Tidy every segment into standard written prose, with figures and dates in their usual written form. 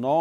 9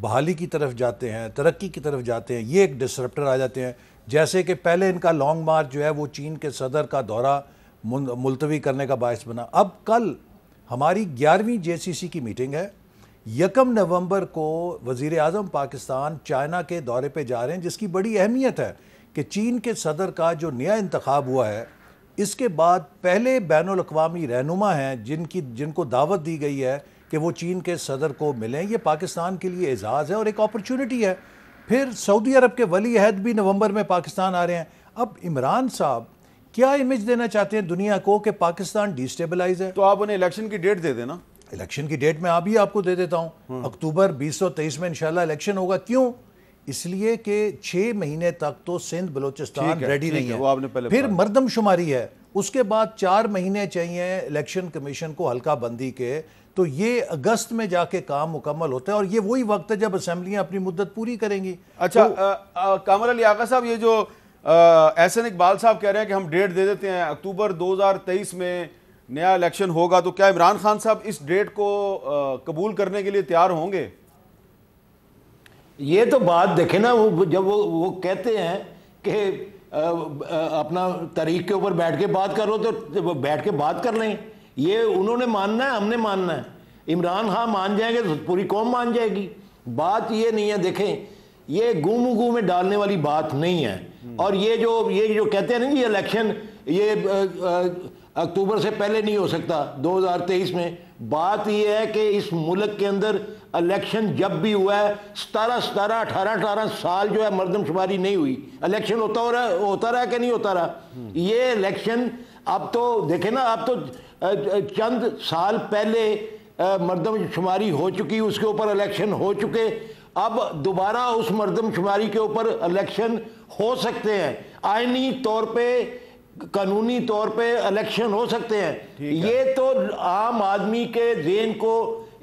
بحالی کی طرف جاتے ہیں، ترقی کی طرف جاتے ہیں، یہ ایک ڈسرپٹر آ جاتے ہیں. جیسے کہ پہلے ان کا لانگ مارچ جو ہے وہ چین کے صدر کا دورہ ملتوی کرنے کا باعث بنا. اب کل ہماری 11ویں JCC کی میٹنگ ہے. 1 نومبر کو وزیر اعظم پاکستان چائنا کے دورے پہ جا رہے ہیں، جس کی بڑی اہمیت ہے کہ چین کے صدر کا جو نیا انتخاب ہوا ہے، اس کے بعد پہلے بین الاقوامی رہنما ہیں جن کو دعوت دی گئی ہے کہ وہ چین کے صدر کو ملیں. یہ پاکستان کے لیے اعزاز ہے اور ایک اپرچونٹی ہے. پھر سعودی عرب کے ولی عہد بھی نومبر میں پاکستان آ رہے ہیں. اب عمران صاحب کیا امیج دینا چاہتے ہیں دنیا کو کہ پاکستان ڈی سٹیبلائز ہے؟ تو آپ انہیں الیکشن کی ڈیٹ دے دینا. الیکشن کی ڈیٹ میں ابھی آپ کو دے دیتا ہوں. اکتوبر 2023 میں انشاءاللہ الیکشن ہوگا. کیوں؟ اس لیے کہ 6 مہینے تک تو سندھ بلوچستان ریڈی نہیں ہے. پھر مردم شماری ہے. اس کے بعد 4 مہینے چاہیے الیکشن کمیشن کو حلقہ بندی کے. تو یہ اگست میں جا کے کام مکمل ہوتا ہے اور یہ وہی وقت ہے جب اسمبلیاں اپنی مدت پوری کریں گی. اچھا کامر علی آقا صاحب، یہ جو احسن اقبال صاحب کہہ رہے ہیں کہ ہم ڈیٹ دے دیتے ہیں اکتوبر 2023 میں نیا الیکشن ہوگا، تو کیا عمران خان صاحب اس ڈیٹ کو قبول کرنے کے لیے تیار ہوں گے؟ یہ تو بات دیکھیں نا، جب وہ کہتے ہیں کہ اپنا تاریخ کے اوپر بیٹھ کے بات کرو تو بیٹھ کے بات کر لیں. یہ انہوں نے ماننا ہے، ہم نے ماننا ہے. عمران خان مان جائیں گے تو پوری قوم مان جائے گی. بات یہ نہیں ہے، دیکھیں یہ گوں میں ڈالنے والی بات نہیں ہے. اور یہ جو کہتے ہیں نا یہ الیکشن یہ اکتوبر سے پہلے نہیں ہو سکتا 2023 میں. بات یہ ہے کہ اس ملک کے اندر الیکشن جب بھی ہوا ہے 18 سال جو ہے مردم شماری نہیں ہوئی. الیکشن ہوتا رہا کہ نہیں ہوتا رہا. یہ الیکشن اب تو دیکھیں نا، اب تو چند سال پہلے مردم شماری ہو چکی، اس کے اوپر الیکشن ہو چکے. اب دوبارہ اس مردم شماری کے اوپر الیکشن ہو سکتے ہیں. آئینی طور پہ، قانونی طور پہ الیکشن ہو سکتے ہیں. یہ تو عام آدمی کے ذہن کو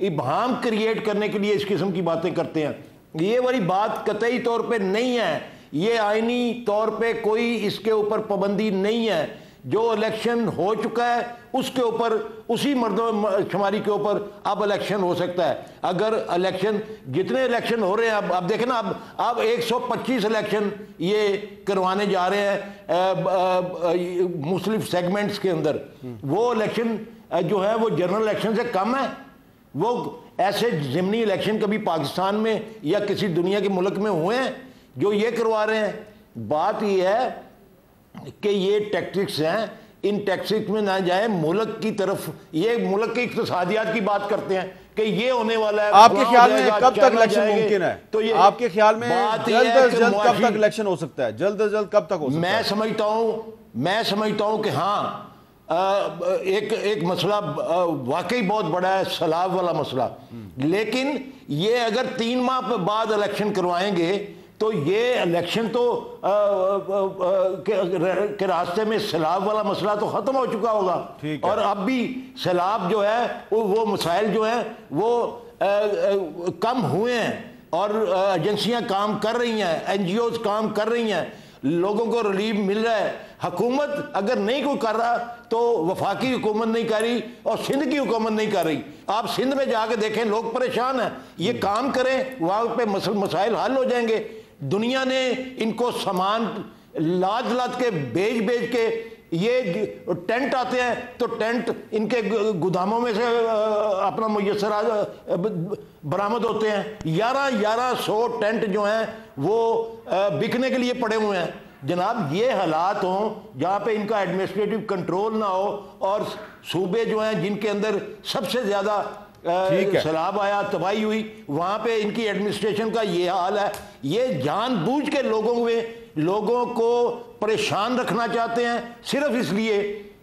ابہام کریٹ کرنے کے لیے اس قسم کی باتیں کرتے ہیں. یہ والی بات قطعی طور پہ نہیں ہے. یہ آئینی طور پہ کوئی اس کے اوپر پابندی نہیں ہے. جو الیکشن ہو چکا ہے اس کے اوپر، اسی مردم شماری کے اوپر اب الیکشن ہو سکتا ہے. اگر الیکشن جتنے الیکشن ہو رہے ہیں، اب دیکھیں نا، اب 125 الیکشن یہ کروانے جا رہے ہیں مختلف سیگمنٹس کے اندر. وہ الیکشن جو ہے وہ جنرل الیکشن سے کم ہے. وہ ایسے ضمنی الیکشن کبھی پاکستان میں یا کسی دنیا کے ملک میں ہوئے ہیں جو یہ کروا رہے ہیں. بات یہ ہے کہ یہ ٹیکٹکس ہیں. ان ٹیکٹکس میں نہ جائیں ملک کی طرف. یہ ملک کی اقتصادیات کی بات کرتے ہیں کہ یہ ہونے والا ہے. آپ کے خیال میں کب تک الیکشن ممکن ہے؟ تو آپ کے خیال میں جلد از جلد کب تک الیکشن ہو سکتا ہے؟ جلد از جلد کب تک ہو سکتا ہے؟ میں سمجھتا ہوں کہ ہاں ایک مسئلہ واقعی بہت بڑا ہے، سیلاب والا مسئلہ. لیکن یہ اگر 3 ماہ بعد الیکشن کروائیں گے تو یہ الیکشن تو کے راستے میں سیلاب والا مسئلہ تو ختم ہو چکا ہوگا. اور اب بھی سیلاب جو ہے وہ مسائل جو ہیں وہ کم ہوئے ہیں اور ایجنسیاں کام کر رہی ہیں، NGOs کام کر رہی ہیں، لوگوں کو ریلیف مل رہا ہے. حکومت اگر نہیں کوئی کر رہا تو وفاقی حکومت نہیں کر رہی اور سندھ کی حکومت نہیں کر رہی. آپ سندھ میں جا کے دیکھیں، لوگ پریشان ہیں. یہ کام کریں، وہاں پہ مسائل حل ہو جائیں گے. دنیا نے ان کو سامان لاد کے بیچ کے، یہ ٹینٹ آتے ہیں تو ٹینٹ ان کے گوداموں میں سے اپنا میسر برآمد ہوتے ہیں. 1100 ٹینٹ جو ہیں وہ بکنے کے لیے پڑے ہوئے ہیں. جناب یہ حالات ہوں جہاں پہ ان کا ایڈمنسٹریٹو کنٹرول نہ ہو، اور صوبے جو ہیں جن کے اندر سب سے زیادہ سیلاب آیا، تباہی ہوئی، وہاں پہ ان کی ایڈمنسٹریشن کا یہ حال ہے. یہ جان بوجھ کے لوگوں کو پریشان رکھنا چاہتے ہیں صرف اس لیے.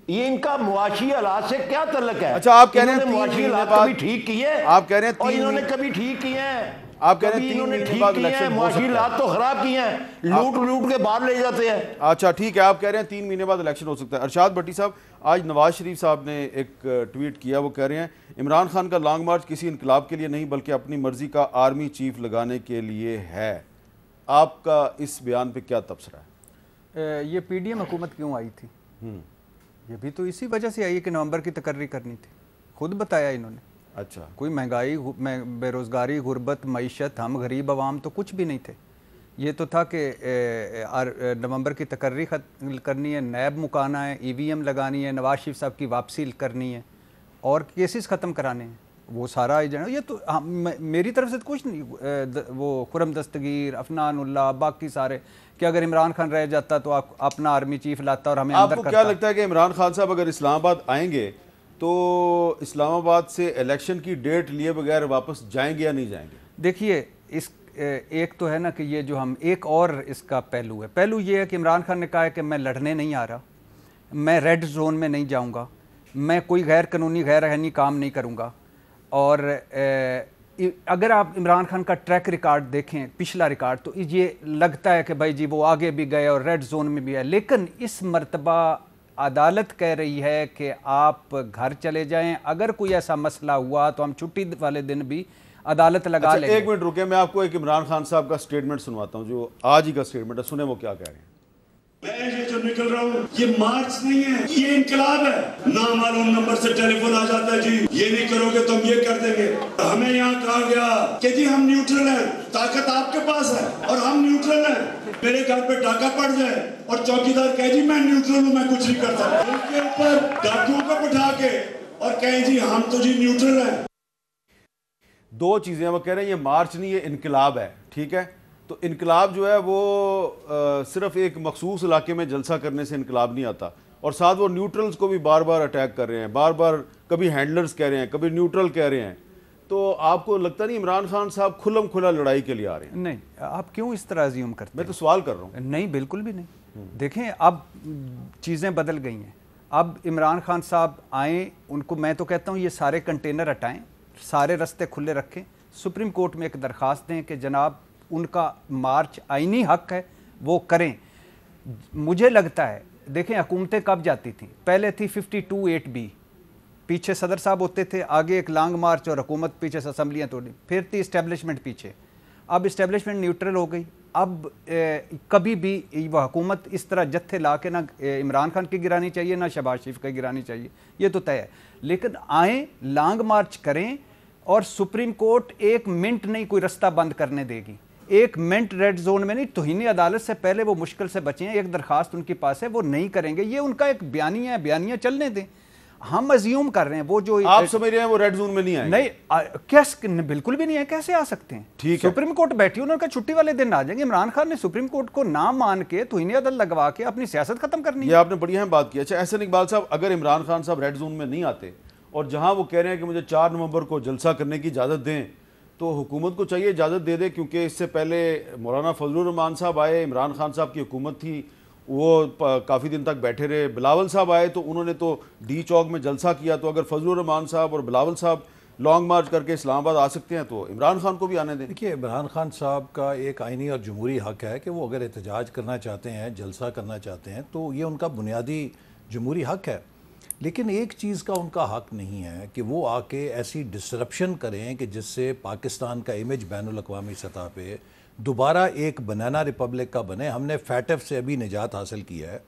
یہ ان کا معاشی حالات سے کیا تعلق ہے؟ اچھا آپ کہہ رہے ہیں معاشی حالات کبھی ٹھیک کیے؟ آپ کہہ رہے ہیں اور انہوں نے کبھی ٹھیک کیے ہیں؟ آپ کہہ رہے ہیں 3 مہینے بعد الیکشن ہو معاشی سکتا ہے. حالات تو خراب کیے ہیں، لوٹ کے باہر لے جاتے ہیں. اچھا ٹھیک ہے، آپ کہہ رہے ہیں 3 مہینے بعد الیکشن ہو سکتا ہے. ارشاد بھٹی صاحب، آج نواز شریف صاحب نے ایک ٹویٹ کیا. وہ کہہ رہے ہیں عمران خان کا لانگ مارچ کسی انقلاب کے لیے نہیں بلکہ اپنی مرضی کا آرمی چیف لگانے کے لیے ہے. آپ کا اس بیان پہ کیا تبصرہ ہے؟ یہ PDM حکومت کیوں آئی تھی؟ یہ بھی تو اسی وجہ سے آئی ہے کہ نومبر کی تقرری کرنی تھی. خود بتایا انہوں نے. اچھا کوئی مہنگائی بے روزگاری غربت معیشت ہم غریب عوام تو کچھ بھی نہیں تھے. یہ تو تھا کہ نومبر کی تقرری کرنی ہے, نیب مکانا ہے, EVM لگانی ہے, نواز شریف صاحب کی واپسی کرنی ہے اور کیسز ختم کرانے ہیں. وہ سارا ایجنڈا یہ تو میری طرف سے تو کچھ نہیں. وہ خرم دستگیر, عفنان اللہ, باقی سارے کہ اگر عمران خان رہ جاتا تو آپ اپنا آرمی چیف لاتا اور ہمیں اندر کرتا. آپ کو کیا لگتا ہے کہ عمران خان صاحب اگر اسلام آباد آئیں گے تو اسلام آباد سے الیکشن کی ڈیٹ لیے بغیر واپس جائیں گے یا نہیں جائیں گے؟ دیکھیے اس ایک تو ہے نا کہ یہ جو ہم ایک اور اس کا پہلو ہے. پہلو یہ ہے کہ عمران خان نے کہا ہے کہ میں لڑنے نہیں آ رہا, میں ریڈ زون میں نہیں جاؤں گا, میں کوئی غیر قانونی غیر آئینی کام نہیں کروں گا. اور اگر آپ عمران خان کا ٹریک ریکارڈ دیکھیں, پچھلا ریکارڈ, تو یہ لگتا ہے کہ بھائی جی وہ آگے بھی گئے اور ریڈ زون میں بھی ہے. لیکن اس مرتبہ عدالت کہہ رہی ہے کہ آپ گھر چلے جائیں, اگر کوئی ایسا مسئلہ ہوا تو ہم چھٹی والے دن بھی عدالت لگا لیں گے. ایک منٹ رکیں, میں آپ کو ایک عمران خان صاحب کا سٹیٹمنٹ سنواتا ہوں جو آج ہی کا سٹیٹمنٹ ہے, سنیں وہ کیا کہہ رہے ہیں. میں یہ جو نکل رہا ہوں یہ مارچ نہیں ہے, یہ انقلاب ہے. نامعلوم نمبر سے ٹیلی فون آ جاتا ہے, جی یہ نہیں کرو گے تو ہم یہ کر دیں گے. ہمیں یہاں کہا گیا کہ جی ہم نیوٹرل ہیں, طاقت آپ کے پاس ہے اور ہم نیوٹرل ہیں. میرے گھر پہ ڈاکہ پڑ جائے اور چوکیدار کہے جی میں نیوٹرل ہوں, میں کچھ نہیں کرتا. ان کے اوپر ڈاکوؤں کو بٹھا کے اور کہیں جی ہم تو جی نیوٹرل ہیں. دو چیزیں وہ کہہ رہے ہیں, یہ مارچ نہیں یہ انقلاب ہے. ٹھیک ہے, تو انقلاب جو ہے وہ صرف ایک مخصوص علاقے میں جلسہ کرنے سے انقلاب نہیں آتا, اور ساتھ وہ نیوٹرلز کو بھی بار بار اٹیک کر رہے ہیں, بار بار کبھی ہینڈلرز کہہ رہے ہیں, کبھی نیوٹرل کہہ رہے ہیں. تو آپ کو لگتا نہیں عمران خان صاحب کھلم کھلا لڑائی کے لیے آ رہے ہیں؟ نہیں, آپ کیوں اس طرح ازیوم کرتے ہیں؟ میں تو سوال کر رہا ہوں. نہیں بالکل بھی نہیں. دیکھیں اب چیزیں بدل گئی ہیں. اب عمران خان صاحب آئیں, ان کو میں تو کہتا ہوں یہ سارے کنٹینر ہٹائیں, سارے رستے کھلے رکھیں, سپریم کورٹ میں ایک درخواست دیں کہ جناب ان کا مارچ آئینی حق ہے وہ کریں. مجھے لگتا ہے دیکھیں حکومتیں کب جاتی تھیں, پہلے تھی 52(8)B, پیچھے صدر صاحب ہوتے تھے, آگے ایک لانگ مارچ اور حکومت پیچھے سے اسمبلیاں توڑی, پھر تھی اسٹیبلشمنٹ پیچھے. اب اسٹیبلشمنٹ نیوٹرل ہو گئی. اب کبھی بھی وہ حکومت اس طرح جتھے لا کے نہ عمران خان کی گرانی چاہیے نہ شہباز شریف کی گرانی چاہیے, یہ تو طے ہے. لیکن آئیں لانگ مارچ کریں, اور سپریم کورٹ ایک منٹ نہیں کوئی رستہ بند کرنے دے گی, ایک منٹ ریڈ زون میں نہیں. توہین عدالت سے پہلے وہ مشکل سے بچیں, ایک درخواست ان کے پاس ہے وہ نہیں کریں گے. یہ ان کا ایک بیانیہ ہے, بیانیہ چلنے دیں. ہم ازیوم کر رہے ہیں وہ جو آپ سمجھ رہے ہیں وہ ریڈ زون میں نہیں آئیں گے؟ نہیں, بالکل بھی نہیں ہے. کیسے آ سکتے ہیں؟ ٹھیک ہے, سپریم کورٹ بیٹھی, انہوں نے کہا چھٹی والے دن آ جائیں گے. عمران خان نے سپریم کورٹ کو نہ مان کے توہین عدالت لگوا کے اپنی سیاست ختم کرنی ہے. یہ آپ نے بڑی اہم بات کی. اچھا احسن اقبال صاحب, اگر عمران خان صاحب ریڈ زون میں نہیں آتے اور جہاں وہ کہہ رہے ہیں کہ مجھے 4 نومبر کو جلسہ کرنے کی اجازت دیں, تو حکومت کو چاہیے اجازت دے دے, کیونکہ اس سے پہلے مولانا فضل الرحمان صاحب آئے, عمران خان صاحب کی حکومت تھی, وہ کافی دن تک بیٹھے رہے. بلاول صاحب آئے تو انہوں نے تو ڈی چوک میں جلسہ کیا. تو اگر فضل الرحمان صاحب اور بلاول صاحب لانگ مارچ کر کے اسلام آباد آ سکتے ہیں تو عمران خان کو بھی آنے دیں. دیکھیے عمران خان صاحب کا ایک آئینی اور جمہوری حق ہے کہ وہ اگر احتجاج کرنا چاہتے ہیں, جلسہ کرنا چاہتے ہیں, تو یہ ان کا بنیادی جمہوری حق ہے. لیکن ایک چیز کا ان کا حق نہیں ہے کہ وہ آ کے ایسی ڈسرپشن کریں کہ جس سے پاکستان کا امیج بین الاقوامی سطح پہ دوبارہ ایک بنانا ریپبلک کا بنے. ہم نے فیٹف سے ابھی نجات حاصل کی ہے.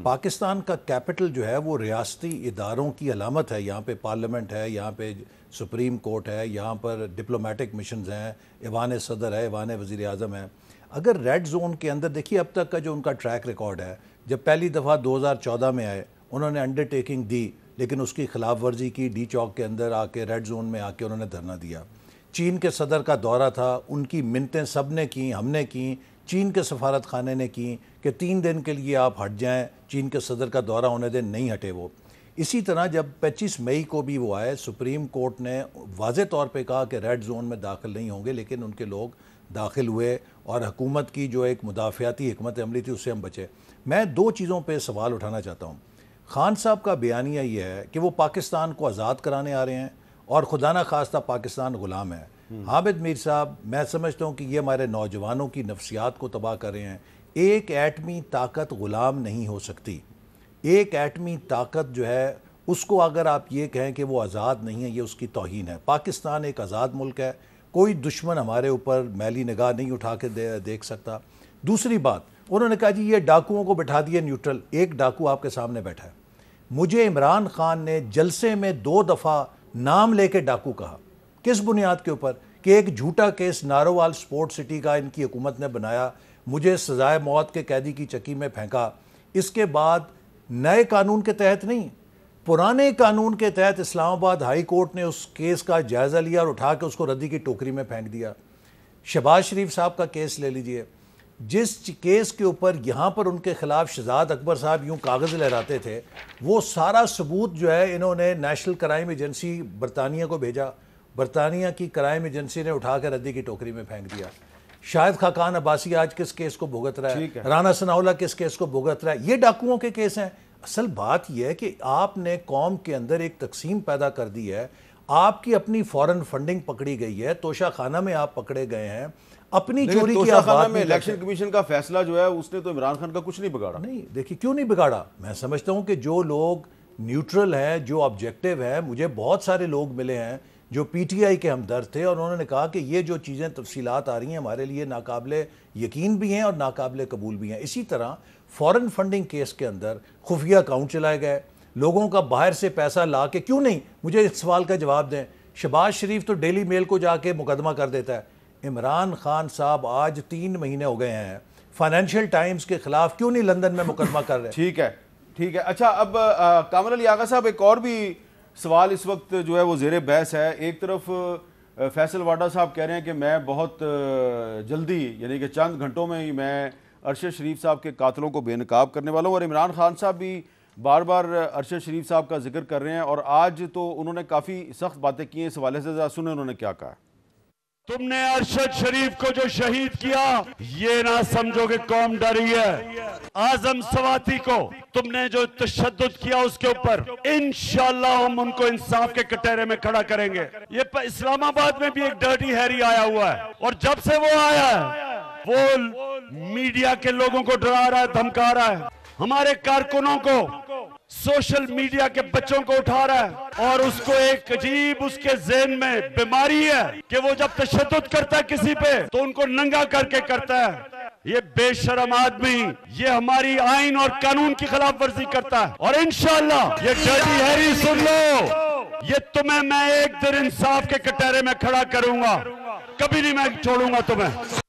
پاکستان کا کیپٹل جو ہے وہ ریاستی اداروں کی علامت ہے. یہاں پہ پارلیمنٹ ہے, یہاں پہ سپریم کورٹ ہے, یہاں پر ڈپلومیٹک مشنز ہیں, ایوان صدر ہے, ایوان وزیر اعظم ہے. اگر ریڈ زون کے اندر دیکھیے اب تک کا جو ان کا ٹریک ریکارڈ ہے, جب پہلی دفعہ 2014 میں آئے انہوں نے انڈر ٹیکنگ دی لیکن اس کی خلاف ورزی کی. ڈی چوک کے اندر آ کے ریڈ زون میں آ کے انہوں نے دھرنا دیا. چین کے صدر کا دورہ تھا, ان کی منتیں سب نے کی, ہم نے کی, چین کے سفارت خانے نے کی کہ 3 دن کے لیے آپ ہٹ جائیں, چین کے صدر کا دورہ ہونے دیں, نہیں ہٹے وہ. اسی طرح جب 25 مئی کو بھی وہ آئے, سپریم کورٹ نے واضح طور پہ کہا کہ ریڈ زون میں داخل نہیں ہوں گے, لیکن ان کے لوگ داخل ہوئے اور حکومت کی جو ایک مدافعاتی حکمت عملی تھی اس سے ہم بچے. میں 2 چیزوں پہ سوال اٹھانا چاہتا ہوں. خان صاحب کا بیانیہ یہ ہے کہ وہ پاکستان کو آزاد کرانے آ رہے ہیں اور خدا نہ خواستہ پاکستان غلام ہے. حامد میر صاحب, میں سمجھتا ہوں کہ یہ ہمارے نوجوانوں کی نفسیات کو تباہ کر رہے ہیں. ایک ایٹمی طاقت غلام نہیں ہو سکتی. ایک ایٹمی طاقت جو ہے اس کو اگر آپ یہ کہیں کہ وہ آزاد نہیں ہے, یہ اس کی توہین ہے. پاکستان ایک آزاد ملک ہے, کوئی دشمن ہمارے اوپر میلی نگاہ نہیں اٹھا کے دیکھ سکتا. دوسری بات, انہوں نے کہا جی یہ ڈاکوؤں کو بٹھا دیے نیوٹرل. ایک ڈاکو آپ کے سامنے بیٹھا ہے. مجھے عمران خان نے جلسے میں 2 دفعہ نام لے کے ڈاکو کہا. کس بنیاد کے اوپر؟ کہ ایک جھوٹا کیس نارووال سپورٹ سٹی کا ان کی حکومت نے بنایا، مجھے سزائے موت کے قیدی کی چکی میں پھینکا، اس کے بعد نئے قانون کے تحت نہیں، پرانے قانون کے تحت اسلام آباد ہائی کورٹ نے اس کیس کا جائزہ لیا اور اٹھا کے اس کو ردی کی ٹوکری میں پھینک دیا۔ شہباز شریف صاحب کا کیس لے لیجئے، جس کیس کے اوپر یہاں پر ان کے خلاف شہزاد اکبر صاحب یوں کاغذ لہراتے تھے، وہ سارا ثبوت جو ہے انہوں نے نیشنل کرائم ایجنسی برطانیہ کو بھیجا، برطانیہ کی کرائم ایجنسی نے اٹھا کے ردی کی ٹوکری میں پھینک دیا۔ شاہد خاقان عباسی آج کس کیس کو بھگت رہا ہے، رانا ثناءاللہ کس کیس کو بھگت رہا ہے، یہ ڈاکوؤں کے کیس ہیں۔ اصل بات یہ ہے کہ آپ نے قوم کے اندر ایک تقسیم پیدا کر دی ہے، آپ کی اپنی فورن فنڈنگ پکڑی گئی ہے، توشہ خانہ میں آپ پکڑے گئے ہیں، اپنی چوری کی آپ بات میں الیکشن کمیشن کا فیصلہ جو ہے اس نے تو عمران خان کا کچھ نہیں بگاڑا۔ نہیں دیکھیے کیوں نہیں بگاڑا، میں سمجھتا ہوں کہ جو لوگ نیوٹرل ہیں، جو آبجیکٹیو ہیں، مجھے بہت سارے لوگ ملے ہیں جو پی ٹی آئی کے ہمدرد تھے اور انہوں نے کہا کہ یہ جو چیزیں تفصیلات آ رہی ہیں ہمارے لیے ناقابل یقین بھی ہیں اور ناقابل قبول بھی ہیں۔ اسی طرح فورن فنڈنگ کیس کے اندر خفیہ اکاؤنٹ چلائے گئے، لوگوں کا باہر سے پیسہ لا کے، کیوں نہیں، مجھے اس سوال کا جواب دیں، شہباز شریف تو ڈیلی میل کو جا کے مقدمہ کر دیتا ہے، عمران خان صاحب آج 3 مہینے ہو گئے ہیں، فائنینشیل ٹائمز کے خلاف کیوں نہیں لندن میں مقدمہ کر رہے؟ ٹھیک ہے۔ اچھا، اب کامل علی آغا صاحب ایک اور بھی سوال اس وقت جو ہے وہ زیر بحث ہے۔ ایک طرف فیصل واڈا صاحب کہہ رہے ہیں کہ میں بہت جلدی، یعنی کہ چند گھنٹوں میں ہی میں ارشد شریف صاحب کے قاتلوں کو بے نقاب کرنے والا ہوں، اور عمران خان صاحب بھی بار بار ارشد شریف صاحب کا ذکر کر رہے ہیں، اور آج تو انہوں نے کافی سخت باتیں کی ہیں اس حوالے سے، ذرا سنیں انہوں نے کیا کہا ہے۔ تم نے ارشد شریف کو جو شہید کیا، یہ نہ سمجھو کہ قوم ڈری ہے۔ اعظم سواتی کو تم نے جو تشدد کیا اس کے اوپر، انشاءاللہ ہم ان کو انصاف کے کٹہرے میں کھڑا کریں گے۔ یہ اسلام آباد میں بھی ایک ڈرٹی ہیری آیا ہوا ہے، اور جب سے وہ آیا ہے وہ میڈیا کے لوگوں کو ڈرا رہا ہے، دھمکا رہا ہے، ہمارے کارکنوں کو، سوشل میڈیا کے بچوں کو اٹھا رہا ہے، اور اس کو ایک عجیب اس کے ذہن میں بیماری ہے کہ وہ جب تشدد کرتا ہے کسی پہ تو ان کو ننگا کر کے کرتا ہے۔ یہ بے شرم آدمی یہ ہماری آئین اور قانون کی خلاف ورزی کرتا ہے، اور انشاءاللہ یہ ڈرٹی ہیری سن لو، یہ تمہیں میں ایک دن انصاف کے کٹہرے میں کھڑا کروں گا، کبھی نہیں میں چھوڑوں گا تمہیں۔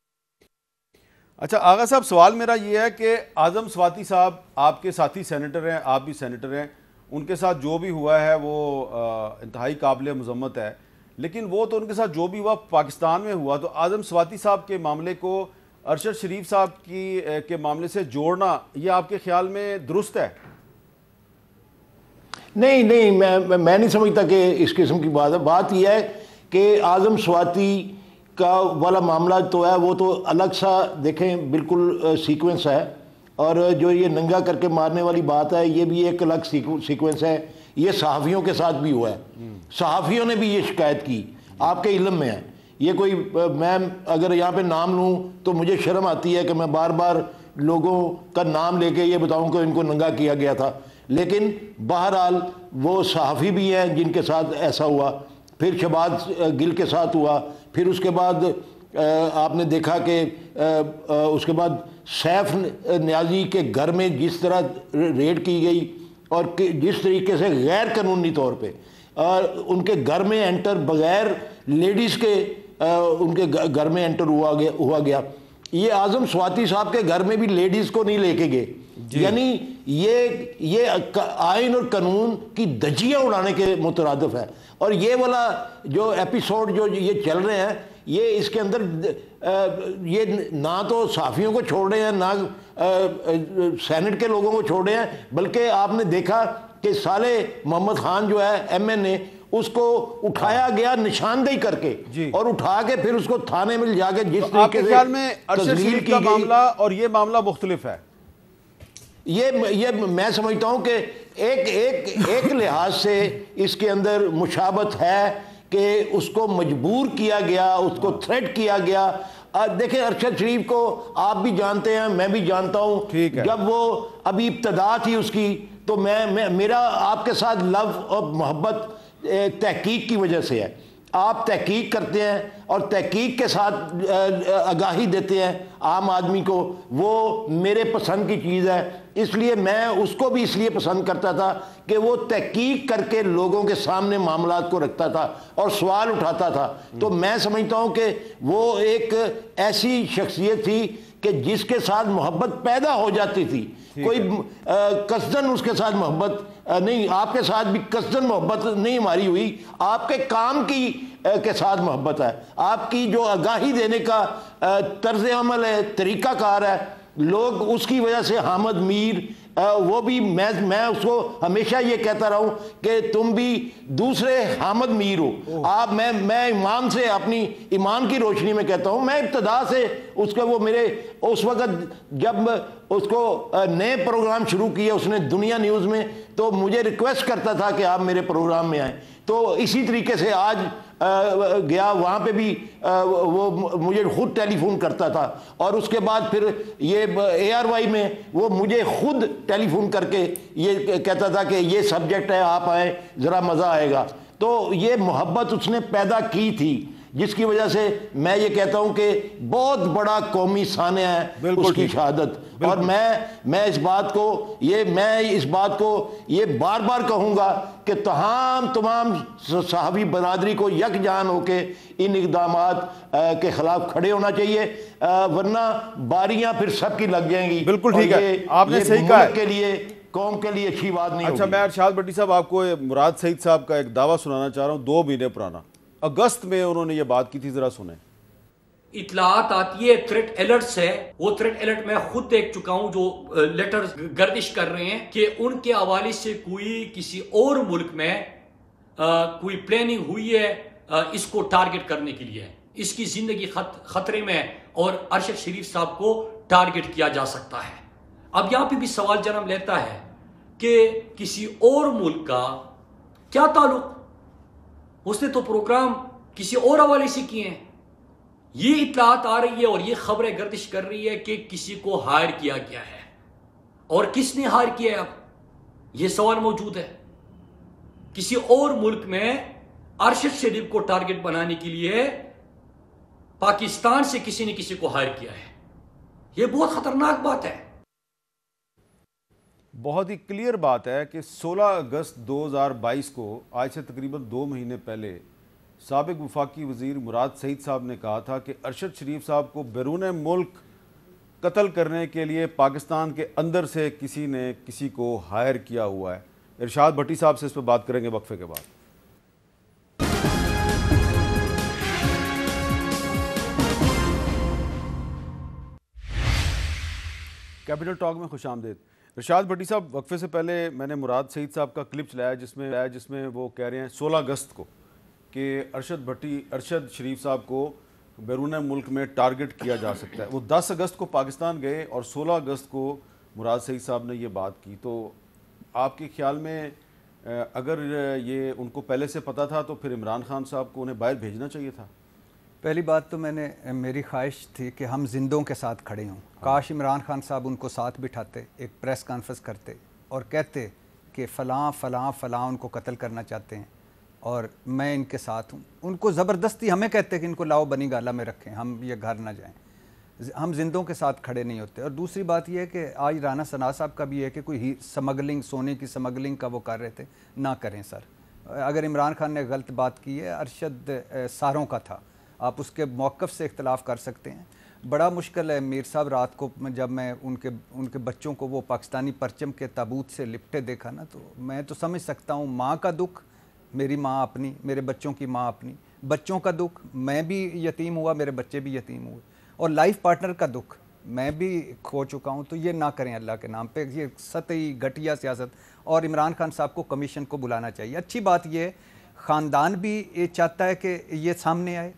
اچھا آغا صاحب، سوال میرا یہ ہے کہ اعظم سواتی صاحب آپ کے ساتھی سینیٹر ہیں، آپ بھی سینیٹر ہیں، ان کے ساتھ جو بھی ہوا ہے وہ انتہائی قابل مذمت ہے، لیکن وہ تو ان کے ساتھ جو بھی ہوا پاکستان میں ہوا، تو اعظم سواتی صاحب کے معاملے کو ارشد شریف صاحب کے معاملے سے جوڑنا یہ آپ کے خیال میں درست ہے؟ نہیں، میں نہیں سمجھتا کہ اس قسم کی بات ہے۔ بات یہ ہے کہ اعظم سواتی کا والا معاملہ تو ہے، وہ تو الگ سا دیکھیں بالکل سیکوینس ہے، اور جو یہ ننگا کر کے مارنے والی بات ہے یہ بھی ایک الگ سیکوینس ہے۔ یہ صحافیوں کے ساتھ بھی ہوا ہے، صحافیوں نے بھی یہ شکایت کی، آپ کے علم میں ہے۔ یہ کوئی میں اگر یہاں پہ نام لوں تو مجھے شرم آتی ہے کہ میں بار بار لوگوں کا نام لے کے یہ بتاؤں کہ ان کو ننگا کیا گیا تھا، لیکن بہرحال وہ صحافی بھی ہیں جن کے ساتھ ایسا ہوا، پھر شہباز گل کے ساتھ ہوا، پھر اس کے بعد آپ نے دیکھا کہ اس کے بعد سیف نیازی کے گھر میں جس طرح ریڈ کی گئی اور جس طریقے سے غیر قانونی طور پہ ان کے گھر میں انٹر بغیر لیڈیز کے ان کے گھر میں انٹر ہوا گیا۔ یہ اعظم سواتی صاحب کے گھر میں بھی لیڈیز کو نہیں لے کے گئے، یعنی یہ آئین اور قانون کی دھجیاں اڑانے کے مترادف ہے۔ اور یہ والا جو ایپیسوڈ جو یہ چل رہے ہیں، یہ اس کے اندر یہ نہ تو صحافیوں کو چھوڑ رہے ہیں، نہ سینٹ کے لوگوں کو چھوڑ رہے ہیں، بلکہ آپ نے دیکھا کہ صالح محمد خان جو ہے ایم این اے، اس کو اٹھایا گیا نشاندہی کر کے، اور اٹھا کے پھر اس کو تھانے میں جا کے جس طریقے سے آپ کے خیال میں ارشد شریف کا معاملہ اور یہ معاملہ مختلف ہے؟ یہ میں سمجھتا ہوں کہ ایک لحاظ سے اس کے اندر مشابہت ہے کہ اس کو مجبور کیا گیا، اس کو تھریٹ کیا گیا۔ دیکھیں ارشد شریف کو آپ بھی جانتے ہیں، میں بھی جانتا ہوں، جب وہ ابھی ابتدا تھی اس کی، تو میرا آپ کے ساتھ لو اور محبت تحقیق کی وجہ سے ہے۔ آپ تحقیق کرتے ہیں اور تحقیق کے ساتھ آگاہی دیتے ہیں عام آدمی کو، وہ میرے پسند کی چیز ہے۔ اس لیے میں اس کو بھی اس لیے پسند کرتا تھا کہ وہ تحقیق کر کے لوگوں کے سامنے معاملات کو رکھتا تھا اور سوال اٹھاتا تھا۔ تو میں سمجھتا ہوں کہ وہ ایک ایسی شخصیت تھی کہ جس کے ساتھ محبت پیدا ہو جاتی تھی، کوئی قصدن اس کے ساتھ محبت نہیں، آپ کے ساتھ بھی قصدن محبت نہیں ہماری ہوئی، آپ کے کام کی کے ساتھ محبت ہے، آپ کی جو آگاہی دینے کا طرز عمل ہے، طریقہ کار ہے، لوگ اس کی وجہ سے حامد میر وہ بھی میں اس کو ہمیشہ یہ کہتا رہا ہوں کہ تم بھی دوسرے حامد میر ہو۔ آپ میں ایمان سے اپنی ایمان کی روشنی میں کہتا ہوں، میں ابتدا سے اس کے وہ میرے اس وقت جب اس کو نئے پروگرام شروع کیے اس نے دنیا نیوز میں، تو مجھے ریکویسٹ کرتا تھا کہ آپ میرے پروگرام میں آئیں، تو اسی طریقے سے آج گیا وہاں پہ بھی وہ مجھے خود ٹیلی فون کرتا تھا، اور اس کے بعد پھر یہ ARY میں وہ مجھے خود ٹیلی فون کر کے یہ کہتا تھا کہ یہ سبجیکٹ ہے، آپ آئیں ذرا مزہ آئے گا۔ تو یہ محبت اس نے پیدا کی تھی، جس کی وجہ سے میں یہ کہتا ہوں کہ بہت بڑا قومی سانحہ ہے اس کی شہادت، اور میں اس بات کو یہ بار بار کہوں گا کہ تمام صحابی برادری کو یکجان ہو کے ان اقدامات کے خلاف کھڑے ہونا چاہیے، ورنہ باریاں پھر سب کی لگ جائیں گی۔ بالکل ٹھیک ہے، آپ نے صحیح کہا ہے، کے لیے قوم کے لیے اچھی بات نہیں ہوگی۔ اچھا، میں ارشاد بھٹی صاحب آپ کو مراد سعید صاحب کا ایک دعویٰ سنانا چاہ رہا ہوں، 2 مہینے پرانا، اگست میں انہوں نے یہ بات کی تھی، ذرا سنیں۔ اطلاعات آتی ہے تھریٹ الرٹس ہے، وہ تھریٹ الرٹ میں خود دیکھ چکا ہوں جو لیٹر گردش کر رہے ہیں کہ ان کے حوالے سے کوئی کسی اور ملک میں کوئی پلاننگ ہوئی ہے اس کو ٹارگٹ کرنے کے لیے، اس کی زندگی خطرے میں، اور ارشد شریف صاحب کو ٹارگٹ کیا جا سکتا ہے۔ اب یہاں پہ بھی سوال جنم لیتا ہے کہ کسی اور ملک کا کیا تعلق، اس نے تو پروگرام کسی اور حوالے سے کیے ہیں۔ یہ اطلاعات آ رہی ہے اور یہ خبریں گردش کر رہی ہے کہ کسی کو ہائر کیا گیا ہے، اور کس نے ہائر کیا ہے، اب یہ سوال موجود ہے۔ کسی اور ملک میں ارشد شریف کو ٹارگٹ بنانے کے لیے پاکستان سے کسی نے کسی کو ہائر کیا ہے، یہ بہت خطرناک بات ہے۔ بہت ہی کلیئر بات ہے کہ 16 اگست 2022 کو آج سے تقریباً 2 مہینے پہلے سابق وفاقی وزیر مراد سعید صاحب نے کہا تھا کہ ارشد شریف صاحب کو بیرون ملک قتل کرنے کے لیے پاکستان کے اندر سے کسی نے کسی کو ہائر کیا ہوا ہے۔ ارشاد بھٹی صاحب سے اس پہ بات کریں گے وقفے کے بعد۔ کیپٹل ٹاک میں خوش آمدید۔ ارشاد بھٹی صاحب، وقفے سے پہلے میں نے مراد سعید صاحب کا کلپ چلایا جس میں وہ کہہ رہے ہیں 16 اگست کو کہ ارشد شریف صاحب کو بیرون ملک میں ٹارگٹ کیا جا سکتا ہے۔ وہ 10 اگست کو پاکستان گئے اور 16 اگست کو مراد سعید صاحب نے یہ بات کی، تو آپ کے خیال میں اگر یہ ان کو پہلے سے پتہ تھا تو پھر عمران خان صاحب کو انہیں باہر بھیجنا چاہیے تھا؟ پہلی بات تو میری خواہش تھی کہ ہم زندوں کے ساتھ کھڑے ہوں، کاش عمران خان صاحب ان کو ساتھ بٹھاتے، ایک پریس کانفرنس کرتے اور کہتے کہ فلاں فلاں فلاں ان کو قتل کرنا چاہتے ہیں اور میں ان کے ساتھ ہوں۔ ان کو زبردستی ہمیں کہتے کہ ان کو لاؤ بنی گالہ میں رکھیں، ہم یہ گھر نہ جائیں، ہم زندوں کے ساتھ کھڑے نہیں ہوتے۔ اور دوسری بات یہ ہے کہ آج رانا ثنا صاحب کا بھی ہے کہ کوئی سمگلنگ، سونے کی سمگلنگ کا وہ کر رہے تھے، نہ کریں سر۔ اگر عمران خان نے غلط بات کی ہے، ارشد ساروں کا تھا، آپ اس کے موقف سے اختلاف کر سکتے ہیں۔ بڑا مشکل ہے میر صاحب، رات کو جب میں ان کے بچوں کو وہ پاکستانی پرچم کے تابوت سے لپٹے دیکھا نا، تو میں تو سمجھ سکتا ہوں ماں کا دکھ، میری ماں اپنی، میرے بچوں کی ماں اپنی، بچوں کا دکھ، میں بھی یتیم ہوا، میرے بچے بھی یتیم ہوئے، اور لائف پارٹنر کا دکھ میں بھی کھو چکا ہوں۔ تو یہ نہ کریں اللہ کے نام پہ، یہ سطحی گھٹیا سیاست، اور عمران خان صاحب کو کمیشن کو بلانا چاہیے۔ اچھی بات یہ ہے خاندان بھی یہ چاہتا ہے کہ یہ سامنے آئے،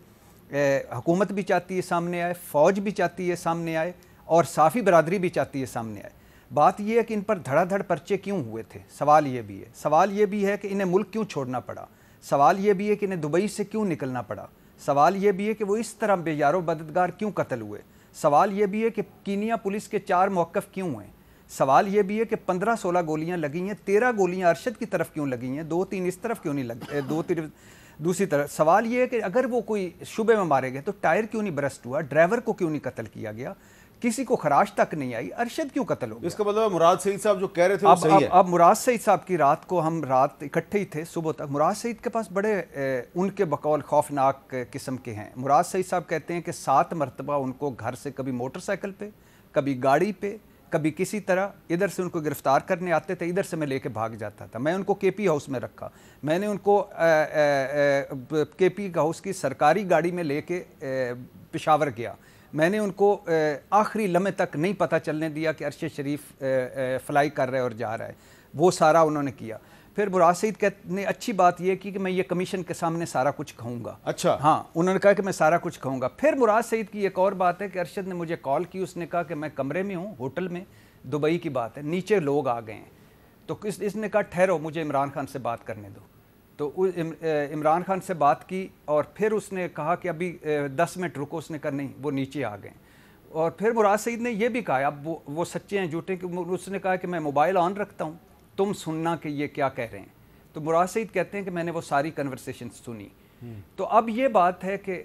حکومت بھی چاہتی ہے سامنے آئے، فوج بھی چاہتی ہے سامنے آئے، اور صحافی برادری بھی چاہتی ہے سامنے آئے۔ بات یہ ہے کہ ان پر دھڑا دھڑ پرچے کیوں ہوئے تھے، سوال یہ بھی ہے کہ انہیں ملک کیوں چھوڑنا پڑا، سوال یہ بھی ہے کہ انہیں دبئی سے کیوں نکلنا پڑا، سوال یہ بھی ہے کہ وہ اس طرح بے یار و مددگار کیوں قتل ہوئے، سوال یہ بھی ہے کہ کینیا پولیس کے 4 موقف کیوں ہوئے، سوال یہ بھی ہے کہ 15-16 گولیاں لگی ہیں، 13 گولیاں ارشد کی طرف کیوں لگی ہیں، 2-3 اس طرف کیوں نہیں لگی، دوسری طرف سوال یہ ہے کہ اگر وہ کوئی شبے میں مارے گئے تو ٹائر کیوں نہیں برسٹ ہوا, ڈرائیور کو کیوں نہیں قتل کیا گیا, کسی کو خراش تک نہیں آئی, ارشد کیوں قتل ہو گیا؟ اس کا مطلب مراد سعید صاحب جو کہہ رہے تھے وہ صحیح ہے. اب مراد سعید صاحب کی رات کو ہم رات اکٹھے ہی تھے صبح تک. مراد سعید کے پاس بڑے ان کے بقول خوفناک قسم کے ہیں. مراد سعید صاحب کہتے ہیں کہ 7 مرتبہ ان کو گھر سے کبھی موٹر سائیکل پہ, کبھی گاڑی پہ, کبھی کسی طرح ادھر سے ان کو گرفتار کرنے آتے تھے, ادھر سے میں لے کے بھاگ جاتا تھا. میں ان کو کے پی ہاؤس میں رکھا, میں نے ان کو کے پی ہاؤس کی سرکاری گاڑی میں لے کے پشاور گیا. میں نے ان کو آخری لمحے تک نہیں پتہ چلنے دیا کہ ارشد شریف فلائی کر رہا ہے اور جا رہا ہے. وہ سارا انہوں نے کیا. پھر مراد سعید نے اچھی بات یہ کی کہ میں یہ کمیشن کے سامنے سارا کچھ کہوں گا. اچھا ہاں, انہوں نے کہا کہ میں سارا کچھ کہوں گا. پھر مراد سعید کی ایک اور بات ہے کہ ارشد نے مجھے کال کی, اس نے کہا کہ میں کمرے میں ہوں ہوٹل میں, دبئی کی بات ہے, نیچے لوگ آ گئے ہیں. تو اس نے کہا ٹھہرو مجھے عمران خان سے بات کرنے دو. تو عمران خان سے بات کی اور پھر اس نے کہا کہ ابھی 10 منٹ رکو. اس نے کہا نہیں, وہ نیچے آ گئے. اور پھر مراد سعید نے یہ بھی کہا, اب وہ سچے ہیں جھوٹے, کہ اس نے کہا کہ میں موبائل آن رکھتا ہوں, تم سننا کہ یہ کیا کہہ رہے ہیں. تو مراد سعید کہتے ہیں کہ میں نے وہ ساری کنورسیشن سنی. تو اب یہ بات ہے کہ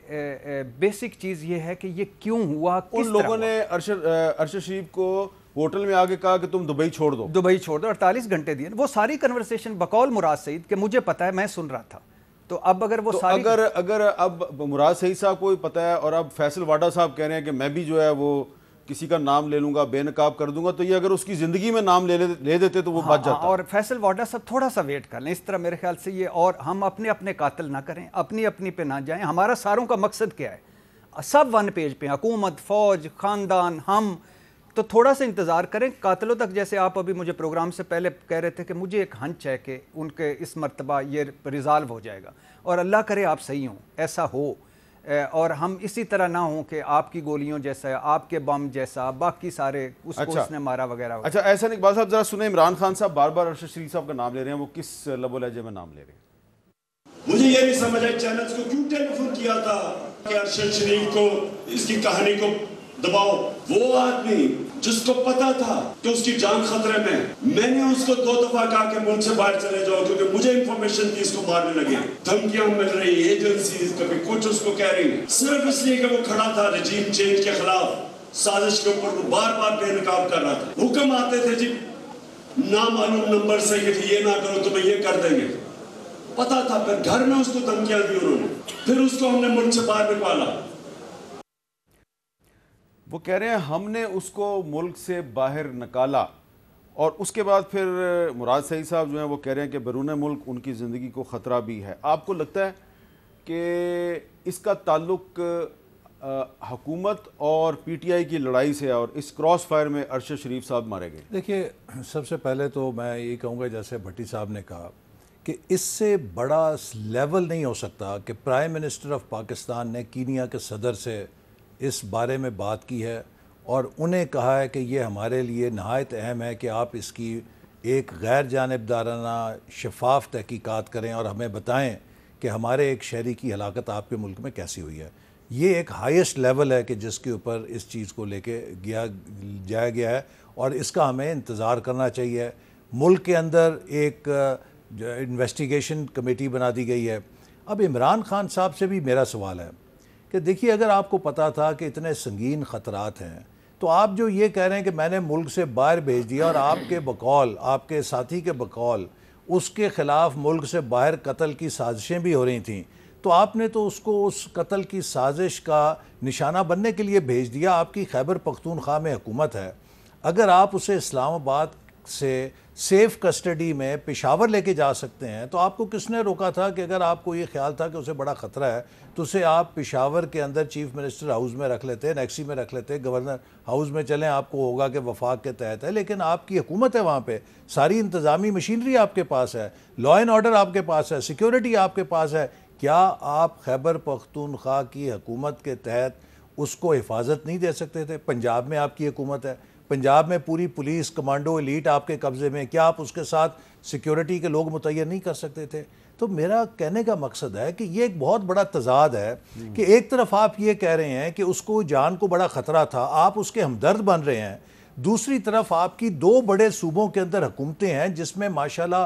بیسک چیز یہ ہے کہ یہ کیوں ہوا, ان لوگوں نے ارشد شریف کو ہوٹل میں آگے کہا کہ تم دبئی چھوڑ دو, 48 گھنٹے دیے. وہ ساری کنورسیشن بقول مراد سعید کہ مجھے پتا ہے, میں سن رہا تھا. تو اب اگر وہ ساری اگر اب مراد سعید صاحب کو پتہ ہے اور اب فیصل واڈا صاحب کہہ رہے ہیں کہ میں بھی جو ہے وہ کسی کا نام لے لوں گا, بے نقاب کر دوں گا, تو یہ اگر اس کی زندگی میں نام لے دیتے تو وہ بچ جاتا. اور فیصل واڈا صاحب تھوڑا سا ویٹ کر لیں اس طرح میرے خیال سے یہ, اور ہم اپنے قاتل نہ کریں, اپنی پہ نہ جائیں. ہمارا ساروں کا مقصد کیا ہے, سب 1 پیج پہ, حکومت, فوج, خاندان, ہم. تو تھوڑا سا انتظار کریں قاتلوں تک. جیسے آپ ابھی مجھے پروگرام سے پہلے کہہ رہے تھے کہ مجھے ایک ہنچ ہے کہ ان کے اس مرتبہ یہ ریزالو ہو جائے گا, اور اللہ کرے آپ صحیح ہوں, ایسا ہو, اور ہم اسی طرح نہ ہوں کہ آپ کی گولیوں جیسا, آپ کے بم جیسا, باقی سارے اس کو اس نے مارا وغیرہ. اچھا ایسا نہیں, اقبال صاحب ذرا سنیں, عمران خان صاحب بار بار ارشد شریف صاحب کا نام لے رہے ہیں, وہ کس لب و لہجے میں نام لے رہے ہیں؟ مجھے یہ نہیں سمجھ آئی چینلز کو کیوں ٹیلی فون کیا تھا کہ ارشد شریف کو اس کی کہانی کو دباؤ. وہ آدمی جس کو پتا تھا کہ اس کی جان خطرے میں نے اس کو 2 دفعہ کہا کہ ملک سے باہر چلے جاؤ, کیونکہ مجھے انفارمیشن تھی اس کو مارنے لگے, دھمکیاں مل رہی, ایجنسیز کبھی کچھ اس کو کہہ رہی, صرف اس لیے کہ وہ کھڑا تھا رجیم چینج کے خلاف سازش کے اوپر, وہ بار بار بے نقاب کر رہا تھا. حکم آتے تھے جی نامعلوم نمبر سے کہ یہ نہ کرو تمہیں یہ کر دیں گے, پتا تھا. پھر گھر میں اس کو دھمکیاں دی انہوں نے, پھر اس کو ہم نے ملک سے باہر نکالا. وہ کہہ رہے ہیں ہم نے اس کو ملک سے باہر نکالا, اور اس کے بعد پھر مراد سعید صاحب جو ہیں وہ کہہ رہے ہیں کہ بیرون ملک ان کی زندگی کو خطرہ بھی ہے. آپ کو لگتا ہے کہ اس کا تعلق حکومت اور پی ٹی آئی کی لڑائی سے, اور اس کراس فائر میں ارشد شریف صاحب مارے گئے؟ دیکھیے, سب سے پہلے تو میں یہ کہوں گا جیسے بھٹی صاحب نے کہا کہ اس سے بڑا لیول نہیں ہو سکتا کہ پرائم منسٹر آف پاکستان نے کینیا کے صدر سے اس بارے میں بات کی ہے اور انہیں کہا ہے کہ یہ ہمارے لیے نہایت اہم ہے کہ آپ اس کی ایک غیر جانبدارانہ شفاف تحقیقات کریں اور ہمیں بتائیں کہ ہمارے ایک شہری کی ہلاکت آپ کے ملک میں کیسی ہوئی ہے. یہ ایک ہائیسٹ لیول ہے کہ جس کے اوپر اس چیز کو لے کے جایا گیا ہے, اور اس کا ہمیں انتظار کرنا چاہیے. ملک کے اندر ایک انویسٹیگیشن کمیٹی بنا دی گئی ہے. اب عمران خان صاحب سے بھی میرا سوال ہے کہ دیکھیے, اگر آپ کو پتا تھا کہ اتنے سنگین خطرات ہیں تو آپ جو یہ کہہ رہے ہیں کہ میں نے ملک سے باہر بھیج دیا, اور آپ کے بقول, آپ کے ساتھی کے بقول اس کے خلاف ملک سے باہر قتل کی سازشیں بھی ہو رہی تھیں, تو آپ نے تو اس کو اس قتل کی سازش کا نشانہ بننے کے لیے بھیج دیا. آپ کی خیبر پختونخوا میں حکومت ہے, اگر آپ اسے اسلام آباد سے سیف کسٹڈی میں پشاور لے کے جا سکتے ہیں تو آپ کو کس نے روکا تھا کہ اگر آپ کو یہ خیال تھا کہ اسے بڑا خطرہ ہے تو اسے آپ پشاور کے اندر چیف منسٹر ہاؤس میں رکھ لیتے, نیکسی میں رکھ لیتے, گورنر ہاؤس میں چلیں, آپ کو ہوگا کہ وفاق کے تحت ہے, لیکن آپ کی حکومت ہے وہاں پہ, ساری انتظامی مشینری آپ کے پاس ہے, لا اینڈ آرڈر آپ کے پاس ہے, سیکیورٹی آپ کے پاس ہے. کیا آپ خیبر پختونخوا کی حکومت کے تحت اس کو حفاظت نہیں دے سکتے تھے؟ پنجاب میں آپ کی حکومت ہے, پنجاب میں پوری پولیس کمانڈو ایلیٹ آپ کے قبضے میں, کیا آپ اس کے ساتھ سیکیورٹی کے لوگ متعین نہیں کر سکتے تھے؟ تو میرا کہنے کا مقصد ہے کہ یہ ایک بہت بڑا تضاد ہے کہ ایک طرف آپ یہ کہہ رہے ہیں کہ اس کو جان کو بڑا خطرہ تھا, آپ اس کے ہمدرد بن رہے ہیں, دوسری طرف آپ کی 2 بڑے صوبوں کے اندر حکومتیں ہیں جس میں ماشاءاللہ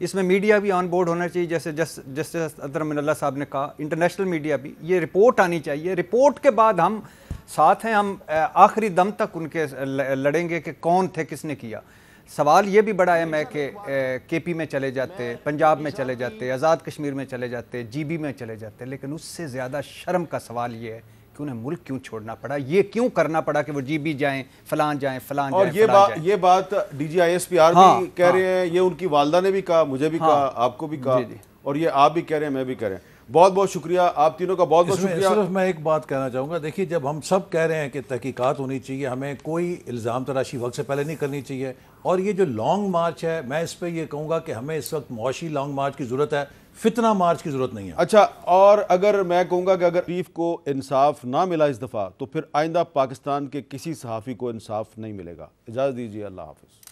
اس میں میڈیا بھی آن بورڈ ہونا چاہیے، جیسے جسٹس اطہر من اللہ صاحب نے کہا، انٹرنیشنل میڈیا بھی، یہ رپورٹ آنی چاہیے، رپورٹ کے بعد ہم ساتھ ہیں، ہم آخری دم تک ان کے لڑیں گے کہ کون تھے، کس نے کیا۔ سوال یہ بھی بڑا اہم ہے کہ کے پی میں چلے جاتے، پنجاب میں چلے جاتے، آزاد کشمیر میں چلے جاتے، جی بی میں چلے جاتے، لیکن اس سے زیادہ شرم کا سوال یہ ہے کہ انہیں ملک کیوں چھوڑنا پڑا، یہ کیوں کرنا پڑا کہ وہ جی بی جائیں، فلان جائیں، فلان جائیں، اور یہ بات D G I S P R بھی کہہ رہے ہیں، یہ ان کی والدہ نے بھی کہا، مجھے بھی کہا، آپ کو بھی کہا، اور یہ آپ بھی کہہ رہے ہیں، میں بھی کہہ رہے ہیں۔ بہت بہت شکریہ آپ تینوں کا، بہت بہت شکریہ۔ صرف میں ایک بات کہنا چاہوں گا، دیکھیے جب ہم سب کہہ رہے ہیں کہ تحقیقات ہونی چاہیے، ہمیں کوئی الزام تراشی وقت سے پہلے نہیں کرنی چاہیے، اور یہ جو لانگ مارچ ہے، میں اس پہ یہ کہوں گا کہ ہمیں اس وقت معاشی لانگ مارچ کی ضرورت ہے، فتنہ مارچ کی ضرورت نہیں ہے۔ اچھا، اور اگر میں کہوں گا کہ اگر شریف کو انصاف نہ ملا اس دفعہ، تو پھر آئندہ پاکستان کے کسی صحافی کو انصاف نہیں ملے گا۔ اجازت دیجیے، اللہ حافظ۔